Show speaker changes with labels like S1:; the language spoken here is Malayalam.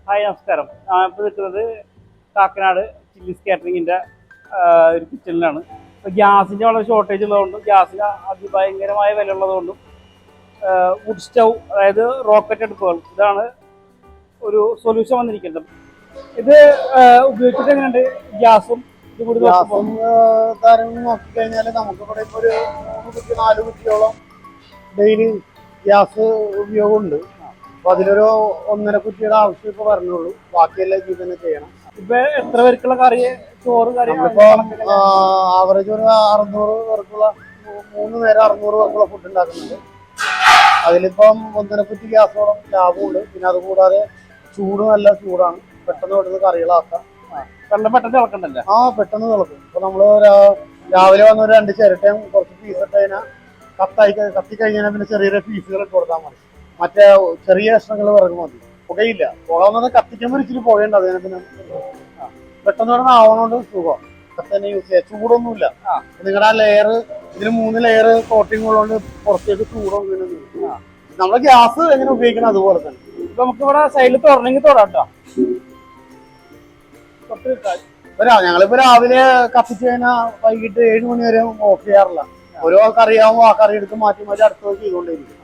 S1: ഹായ് നമസ്കാരം. ഇപ്പോൾ നിൽക്കുന്നത് കാക്കനാട് ചില്ലീസ് കാറ്ററിങ്ങിൻ്റെ ഒരു കിച്ചണിലാണ്. ഇപ്പോൾ ഗ്യാസിൻ്റെ വളരെ ഷോർട്ടേജ് ഉള്ളതുകൊണ്ടും ഗ്യാസിന് അതിഭയങ്കരമായ വില ഉള്ളതുകൊണ്ടും വുഡ് സ്റ്റൗ, അതായത് റോക്കറ്റ് അടുപ്പുകൾ, ഇതാണ് ഒരു സൊല്യൂഷൻ വന്നിരിക്കുന്നത്. ഇത് ഉപയോഗിച്ചിട്ട് എങ്ങനെയുണ്ട് ഗ്യാസും ഇതുകൂടി
S2: നോക്കിക്കഴിഞ്ഞാൽ നമുക്കിവിടെ ഇപ്പോൾ ഒരു 3 കുറ്റി 4 കുറ്റിയോളം ഡെയിലി ഗ്യാസ് ഉപയോഗമുണ്ട്. അപ്പൊ അതിലൊരു 1.5 കുറ്റിയുടെ ആവശ്യം ഇപ്പൊ പറഞ്ഞുള്ളൂ. ബാക്കിയെല്ലാം ഇത് തന്നെ ചെയ്യണം.
S1: ഇപ്പൊ എത്ര പേർക്കുള്ള കറി, ചോറ് കറി?
S2: ആവറേജ് ഒരു 600 പേർക്കുള്ള 3 നേരം 600 പേർക്കുള്ള ഫുഡ് ഉണ്ടാക്കുന്നുണ്ട്. അതിലിപ്പം 1.5 കുറ്റി ഗ്യാസോളം ലാഭമുണ്ട്. പിന്നെ അതുകൂടാതെ ചൂട് നല്ല ചൂടാണ്, പെട്ടെന്ന് പെട്ടെന്ന് കറികളാക്കാം.
S1: വെള്ളം പെട്ടെന്ന് തിളക്കണ്ടല്ലേ?
S2: പെട്ടെന്ന് തിളക്കും. ഇപ്പൊ നമ്മള് രാവിലെ വന്ന ഒരു 2 ചിരട്ടയും കുറച്ച് പീസ് ഇട്ട് കഴിഞ്ഞാൽ കത്തിക്കഴിഞ്ഞാൽ പിന്നെ ചെറിയ പീസുകൾ ഇട്ട് കൊടുത്താൽ മതി. മറ്റേ ചെറിയ കഷ്ണങ്ങൾ വിറക് മതി. പുകയില്ല. പുക വന്നത് കത്തിക്കുമ്പോൾ ഇച്ചിരി പുകയുണ്ട്. അതിനെ പിന്നെ പെട്ടെന്ന് പറഞ്ഞാൽ ആവണോണ്ട് സുഖം. തന്നെ യൂസ് ചെയ്യാം. ചൂടൊന്നുമില്ല. നിങ്ങളുടെ ആ ലെയർ, ഇതിന് 3 ലെയർ കോട്ടിങ് ഉള്ളതുകൊണ്ട് പുറത്തേക്ക് ചൂടൊന്നും. നമ്മളെ ഗ്യാസ് എങ്ങനെ ഉപയോഗിക്കണം അതുപോലെ തന്നെ.
S1: ഇപ്പൊ നമുക്ക് ഇവിടെ സൈഡിൽ തുറന്നെങ്കിൽ തൊടാട്ടോ.
S2: ഞങ്ങളിപ്പോ രാവിലെ കത്തിച്ച് കഴിഞ്ഞാൽ വൈകിട്ട് 7 മണി വരെ ഓഫ് ചെയ്യാറില്ല. ഓരോ കറിയാവുമ്പോ ആ കറി എടുത്ത് മാറ്റി മാറ്റി അടുത്തത് ചെയ്തുകൊണ്ടിരിക്കും.